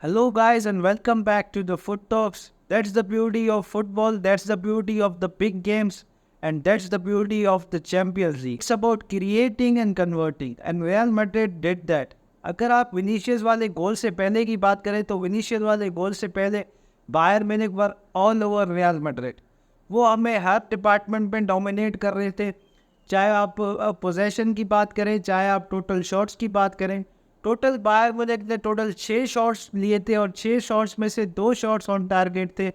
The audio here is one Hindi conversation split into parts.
Hello, guys, and welcome back to the Foot Talks. That's the beauty of football, that's the beauty of the big games, and that's the beauty of the Champions League. It's about creating and converting, and Real Madrid did that. अगर आप विनीशियस वाले गोल से पहले की बात करें तो विनीशियस वाले गोल से पहले Bayern Munich were all over Real Madrid. वो हमें हर डिपार्टमेंट में डोमिनेट कर रहे थे, चाहे आप पोजेशन की बात करें, चाहे आप टोटल शॉट्स की बात करें। टोटल बायर म्यूनिख ने टोटल 6 शॉट्स लिए थे और 6 शॉट्स में से 2 शॉट्स ऑन टारगेट थे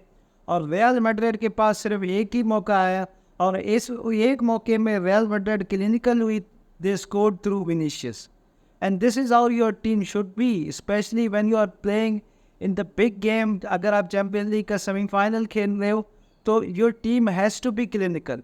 और रियल मैड्रिड के पास सिर्फ एक ही मौका आया और इस एक मौके में रियल मैड्रिड क्लिनिकल हुई। They scored through Vinicius and this is how your team should be, specially when you are playing in the big game. अगर आप चैम्पियंस लीग का सेमीफाइनल खेल रहे हो तो your team has to be clinical.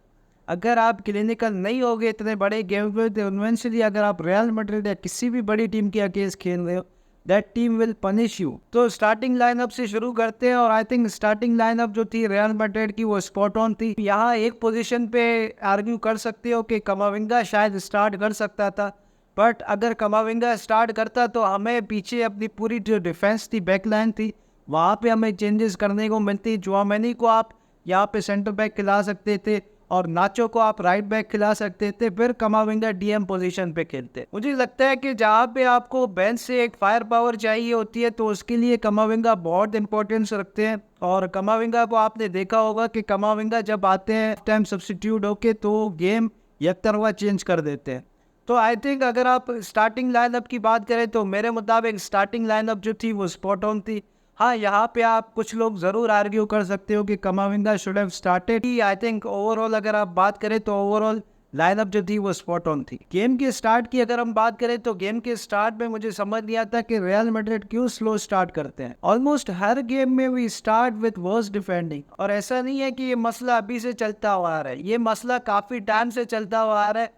अगर आप क्लिनिकल नहीं होगे इतने बड़े गेम में तो इवेंचुअली अगर आप रियल मैड्रिड या किसी भी बड़ी टीम के अगेंस्ट खेल रहे हो that team will punish you. तो स्टार्टिंग लाइनअप से शुरू करते हैं और आई थिंक स्टार्टिंग लाइनअप जो थी रियल मैड्रिड की वो स्पॉट ऑन थी। यहाँ एक पोजीशन पे आर्ग्यू कर सकते हो कि कमाविंगा शायद स्टार्ट कर सकता था, बट अगर कमाविंगा स्टार्ट करता तो हमें पीछे अपनी पूरी जो डिफेंस थी, बैक लाइन थी, वहाँ पे हमें चेंजेस करने को मिलती। चुआमेनी को आप यहाँ पे सेंटर बैक खिला सकते थे और नाचो को आप राइट बैक खिला सकते थे, फिर कमाविंगा डीएम पोजीशन पे खेलते। मुझे लगता है कि जहाँ पे आपको बेंच से एक फायर पावर चाहिए होती है तो उसके लिए कमाविंगा बहुत इंपॉर्टेंस रखते हैं। और कमाविंगा को आपने देखा होगा कि कमाविंगा जब आते हैं टाइम सब्स्टिट्यूट होके तो गेम एक तरफा चेंज कर देते हैं। तो आई थिंक अगर आप स्टार्टिंग लाइनअप की बात करें तो मेरे मुताबिक स्टार्टिंग लाइनअप जो थी वो स्पॉट ऑन थी। हाँ, यहाँ पे आप कुछ लोग ज़रूर आर्ग्यू कर सकते हो कि Camavinga should have started. I think overall अगर आप बात करें तो ओवरऑल लाइनअप जो थी वो स्पॉट ऑन थी। गेम के स्टार्ट की अगर हम बात करें तो गेम के स्टार्ट में मुझे समझ नहीं आता कि रियल मैड्रिड क्यों स्लो स्टार्ट करते हैं। ऑलमोस्ट हर गेम में we start with worst defending, और ऐसा नहीं है कि ये मसला अभी से चलता हुआ आ रहा है, ये मसला काफ़ी टाइम से चलता हुआ आ रहा है।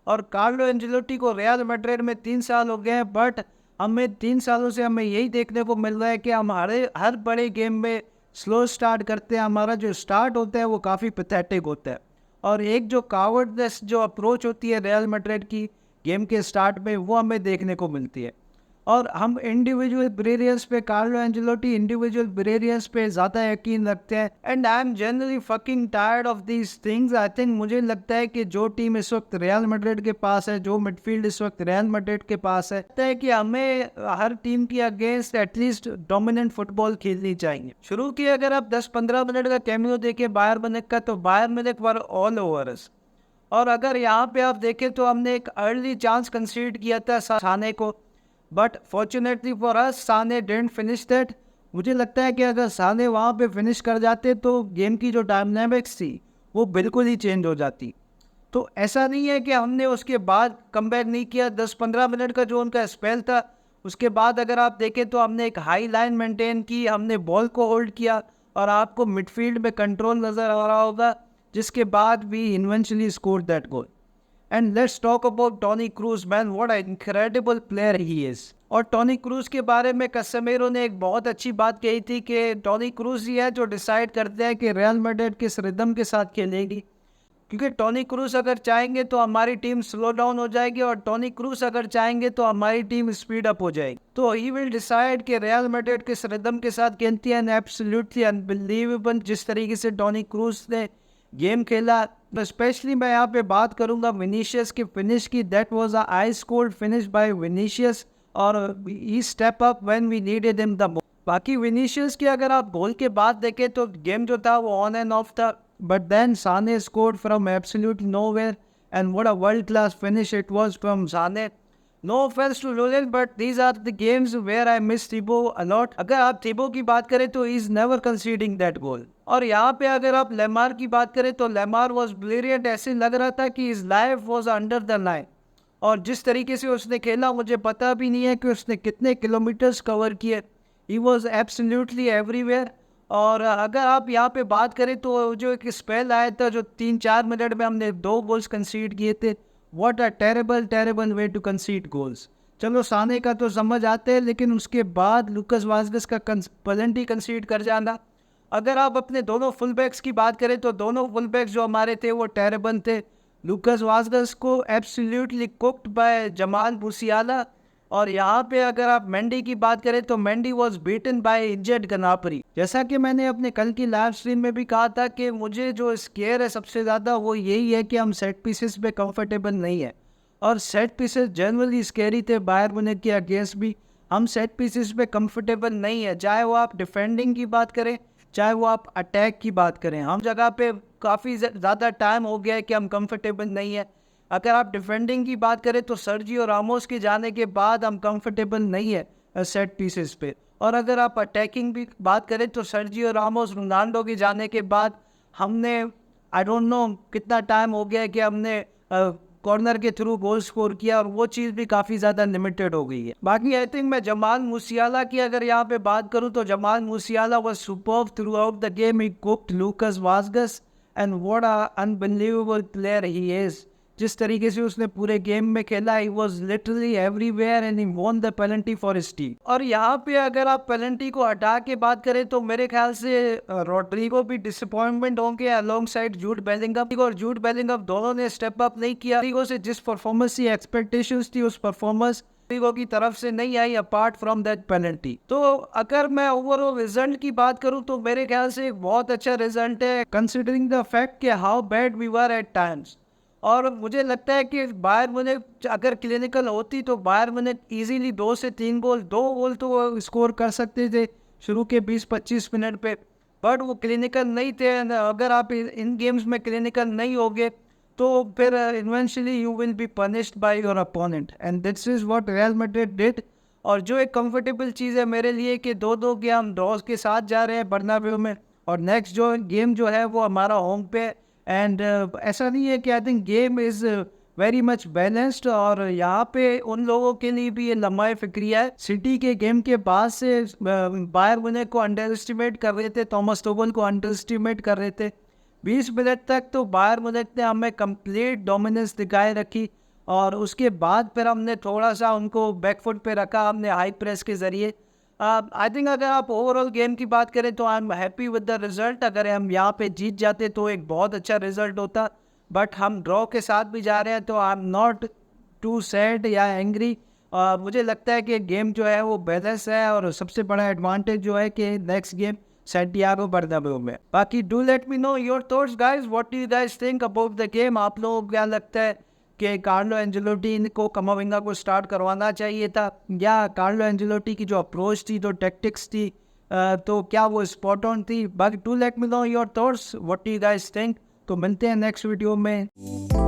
और कार्लो एंजेलोटी को रियल मैड्रिड में 3 साल हो गए हैं, बट हमें 3 सालों से हमें यही देखने को मिल रहा है कि हमारे हर बड़े गेम में स्लो स्टार्ट करते हैं। हमारा जो स्टार्ट होता है वो काफ़ी पैथेटिक होता है और एक जो कावर्डनेस जो अप्रोच होती है रियल मैड्रिड की गेम के स्टार्ट में वो हमें देखने को मिलती है। और हम इंडिविजुअल ब्रिलियंस पे, कार्लो एंजेलोटी इंडिविजुअल ब्रिलियंस पे ज़्यादा यकीन रखते हैं and I am generally fucking tired of these things. I think मुझे लगता है कि जो टीम इस वक्त रियल मैड्रिड के पास है, जो मिडफील्ड इस वक्त रियल मैड्रिड के पास है, लगता है कि हमें हर टीम के अगेंस्ट एटलीस्ट डोमिनेंट फुटबॉल खेलनी चाहिए। शुरू की अगर आप 10-15 मिनट का कैमियो देखें बायर म्यूनिख का तो Bayern Munich were all over us. और अगर यहाँ पे आप देखें तो हमने एक अर्ली चांस कंसीड किया था साने को, but fortunately for us Sane didn't finish that. मुझे लगता है कि अगर साने वहाँ पे फिनिश कर जाते तो गेम की जो डायनामिक्स थी वो बिल्कुल ही चेंज हो जाती। तो ऐसा नहीं है कि हमने उसके बाद कमबैक नहीं किया। 10-15 मिनट का जो उनका स्पेल था उसके बाद अगर आप देखें तो हमने एक हाई लाइन मेंटेन की, हमने बॉल को होल्ड किया और आपको मिडफील्ड में कंट्रोल नज़र आ रहा होगा, जिसके बाद we eventually scored that goal. And let's talk about Toni Kroos, man. What an incredible player he is. और टोनी क्रूज के बारे में कैसेमीरो ने एक बहुत अच्छी बात कही थी कि टोनी क्रूज ही है जो डिसाइड करते हैं कि रियल मैड्रिड किस रिदम के साथ खेलेगी। क्योंकि टोनी क्रूज अगर चाहेंगे तो हमारी टीम स्लो डाउन हो जाएगी और टोनी क्रूज अगर चाहेंगे तो हमारी टीम स्पीड अप हो जाएगी। तो ही विल डिसाइड कि रियल मैड्रिड किस रिदम के साथ खेलती है। एंड एब्सोल्युटली अनबिलीवेबल जिस तरीके से टोनी क्रूज ने गेम खेला। स्पेशली मैं यहाँ पे बात करूँगा विनीशियस की फिनिश की। That was a ice cold finish by Vinicius और he step up when we needed him the most. बाकी विनीशियस की अगर आप गोल के बाद देखें तो गेम जो था वो ऑन एंड ऑफ था, but then Sane scored from absolute nowhere and what a world class finish it was from Sane. No offense to Lulin, but these are the games where I miss Thibaut a lot. अगर आप Thibaut की बात करें तो he is never conceding that goal. और यहाँ पे अगर आप लेमार की बात करें तो लेमार was brilliant। ऐसे लग रहा था कि his life was under the line। और जिस तरीके से उसने खेला मुझे पता भी नहीं है कि उसने कितने किलोमीटर्स कवर किए। He was absolutely everywhere। और अगर आप यहाँ पे बात करें तो जो एक स्पेल आया था जो 3-4 मिनट में हमने 2 गोल्स कंसीड किए थे। What a terrible way to concede goals। चलो साने का तो समझ आते हैं, लेकिन उसके बाद लुकास वास्केस का पेनल्टी कंसीड कर जाना। अगर आप अपने दोनों फुल बैक्स की बात करें तो दोनों फुल बैक्स जो हमारे थे वो टेरेबल थे। लुकास वास्केस को एब्सोल्युटली कुक्ड बाय जमाल मुसियाला और यहाँ पे अगर आप मेंडी की बात करें तो Mendy was beaten by injured Gnabry. जैसा कि मैंने अपने कल की लाइव स्ट्रीम में भी कहा था कि मुझे जो स्केयर है सबसे ज़्यादा वो यही है कि हम सेट पीसेस पे कंफर्टेबल नहीं है, और सेट पीसेस जनरली स्केरी थे बायर मुनिख के अगेंस्ट भी। हम सेट पीसेस पे कंफर्टेबल नहीं है, चाहे वो आप डिफेंडिंग की बात करें चाहे वो आप अटैक की बात करें। हम जगह पे काफ़ी ज़्यादा टाइम हो गया है कि हम कंफर्टेबल नहीं है। अगर आप डिफेंडिंग की बात करें तो सर्जियो रामोस के जाने के बाद हम कंफर्टेबल नहीं है सेट पीसेस पे। और अगर आप अटैकिंग भी बात करें तो सर्जियो रामोस रोनाल्डो के जाने के बाद हमने आई डोंट नो कितना टाइम हो गया है कि हमने कॉर्नर के थ्रू गोल स्कोर किया, और वो चीज़ भी काफ़ी ज़्यादा लिमिटेड हो गई है। बाकी आई थिंक मैं जमाल मूसियाला की अगर यहाँ पे बात करूँ तो Jamal Musiala was superb throughout the game. He cooked Lucas Vazquez and what a unbelievable player he is. जिस तरीके से उसने पूरे गेम में खेला, he was literally everywhere and he won the penalty for his team. और यहाँ पे अगर आप पेनल्टी को हटा के बात करें तो मेरे ख्याल से रोड्रिगो भी डिसअपॉइंटमेंट होंगे अलोंग साइड जूड बेलिंगम, और जूड बेलिंगम दोनों ने स्टेप अप नहीं किया। रोड्रिगो से जिस परफॉर्मेंस की एक्सपेक्टेशंस थी उस परफॉर्मेंस रोड्रिगो की तरफ से नहीं आई अपार्ट फ्रॉम दैट पेनल्टी। तो अगर मैं ओवरऑल रिजल्ट की बात करूँ तो मेरे ख्याल से एक बहुत अच्छा रिजल्ट है कंसिडरिंग द फैक्ट कि how bad we were at times. और मुझे लगता है कि बायर मुनिख अगर क्लिनिकल होती तो बायर मुनिख इजीली 2 से 3 गोल, 2 गोल तो वो स्कोर कर सकते थे शुरू के 20-25 मिनट पे, बट वो क्लिनिकल नहीं थे। अगर आप इन गेम्स में क्लिनिकल नहीं होगे तो फिर eventually you will be punished by your opponent, and this is what real Madrid did. और जो एक कंफर्टेबल चीज़ है मेरे लिए कि 2-2 के हम ड्रॉज के साथ जा रहे हैं बर्नाब्यू में, और नेक्स्ट जो गेम जो है वो हमारा होम पे। एंड ऐसा नहीं है कि I think game is very much balanced, और यहाँ पे उन लोगों के लिए भी ये लम्हा फिक्रिया है। सिटी के गेम के बाद से बायर मुनिख को अंडर एस्टिमेट कर रहे थे, थॉमस टुखल को अंडर एस्टिमेट कर रहे थे। 20 मिनट तक तो बायर मुनिख ने हमें कंप्लीट डोमिनेंस दिखाए रखी, और उसके बाद फिर हमने थोड़ा सा उनको बैकफुट पे रखा हमने हाई प्रेस के ज़रिए। आई थिंक अगर आप ओवरऑल गेम की बात करें तो I am happy with the result. अगर हम यहाँ पे जीत जाते तो एक बहुत अच्छा रिजल्ट होता, बट हम ड्रॉ के साथ भी जा रहे हैं तो I am not too sad या एंग्री। मुझे लगता है कि गेम जो है वो बैलेंस है, और सबसे बड़ा एडवांटेज जो है कि नेक्स्ट गेम सैंटियागो बर्नाब्यू में। बाकी do let me know your thoughts guys, what do you guys think about the game. आप लोगों को क्या लगता है कि कार्लो एंजेलोटी को कमाविंगा को स्टार्ट करवाना चाहिए था, या कार्लो एंजेलोटी की जो अप्रोच थी, जो टैक्टिक्स थी, तो क्या वो स्पॉट ऑन थी। बाकी do let me know your thoughts, what do you guys think. तो मिलते हैं नेक्स्ट वीडियो में।